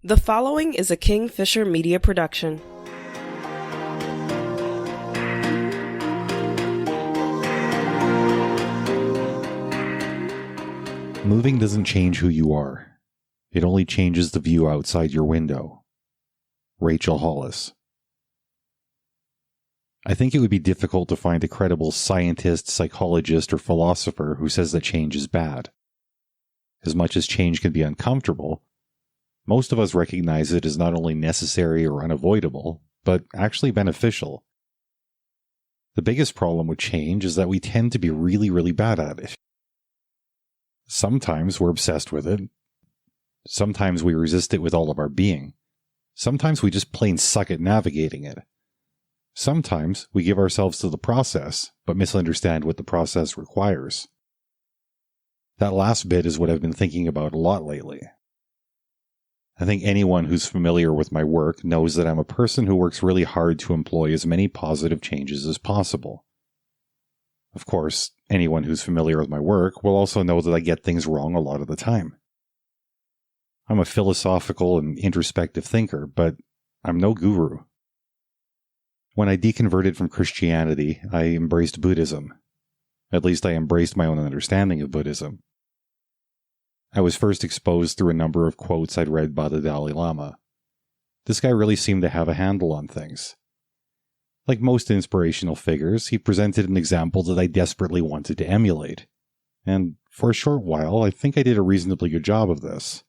The following is a Bergen-Fischer media production. Moving doesn't change who you are. It only changes the view outside your window. Rachel Hollis. I think it would be difficult to find a credible scientist, psychologist, or philosopher who says that change is bad. As much as change can be uncomfortable, most of us recognize it as not only necessary or unavoidable, but actually beneficial. The biggest problem with change is that we tend to be really bad at it. Sometimes we're obsessed with it. Sometimes we resist it with all of our being. Sometimes we just plain suck at navigating it. Sometimes we give ourselves to the process, but misunderstand what the process requires. That last bit is what I've been thinking about a lot lately. I think anyone who's familiar with my work knows that I'm a person who works really hard to employ as many positive changes as possible. Of course, anyone who's familiar with my work will also know that I get things wrong a lot of the time. I'm a philosophical and introspective thinker, but I'm no guru. When I deconverted from Christianity, I embraced Buddhism. At least I embraced my own understanding of Buddhism. I was first exposed through a number of quotes I'd read by the Dalai Lama. This guy really seemed to have a handle on things. Like most inspirational figures, he presented an example that I desperately wanted to emulate. And for a short while, I think I did a reasonably good job of this.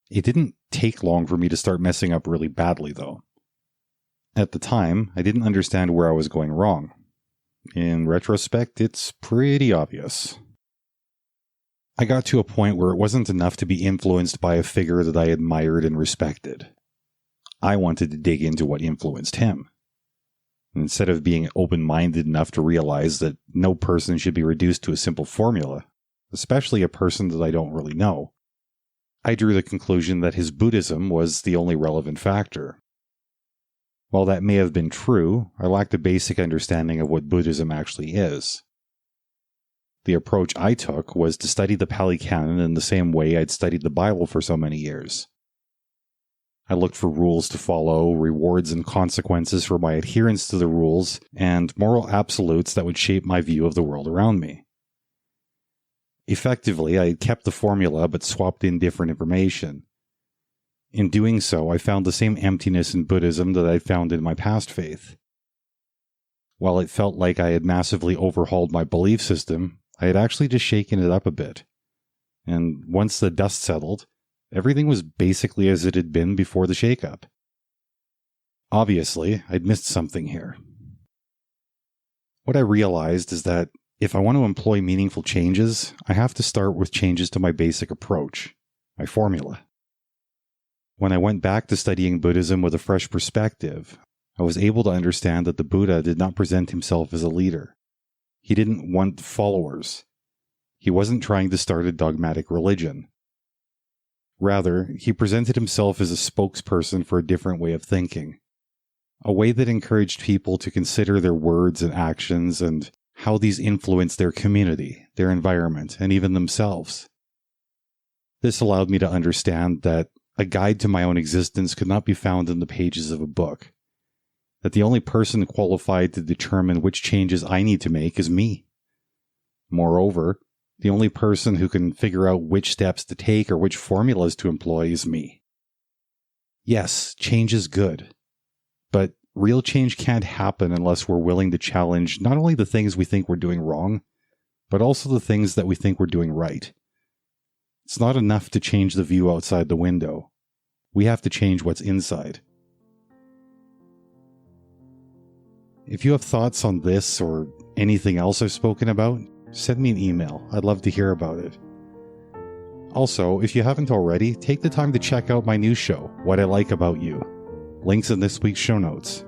It didn't take long for me to start messing up really badly, though. At the time, I didn't understand where I was going wrong. In retrospect, it's pretty obvious. I got to a point where it wasn't enough to be influenced by a figure that I admired and respected. I wanted to dig into what influenced him. Instead of being open-minded enough to realize that no person should be reduced to a simple formula, especially a person that I don't really know, I drew the conclusion that his Buddhism was the only relevant factor. While that may have been true, I lacked a basic understanding of what Buddhism actually is. The approach I took was to study the Pali Canon in the same way I'd studied the Bible for so many years. I looked for rules to follow, rewards and consequences for my adherence to the rules, and moral absolutes that would shape my view of the world around me. Effectively, I kept the formula but swapped in different information. In doing so, I found the same emptiness in Buddhism that I'd found in my past faith. While it felt like I had massively overhauled my belief system, I had actually just shaken it up a bit. And once the dust settled, everything was basically as it had been before the shakeup. Obviously, I'd missed something here. What I realized is that if I want to employ meaningful changes, I have to start with changes to my basic approach, my formula. When I went back to studying Buddhism with a fresh perspective, I was able to understand that the Buddha did not present himself as a leader. He didn't want followers. He wasn't trying to start a dogmatic religion. Rather, he presented himself as a spokesperson for a different way of thinking, a way that encouraged people to consider their words and actions and how these influence their community, their environment, and even themselves. This allowed me to understand that a guide to my own existence could not be found in the pages of a book, that the only person qualified to determine which changes I need to make is me. Moreover, the only person who can figure out which steps to take or which formulas to employ is me. Yes, change is good, but real change can't happen unless we're willing to challenge not only the things we think we're doing wrong, but also the things that we think we're doing right. It's not enough to change the view outside the window. We have to change what's inside. If you have thoughts on this or anything else I've spoken about, send me an email. I'd love to hear about it. Also, if you haven't already, take the time to check out my new show, What I Like About You. Links in this week's show notes.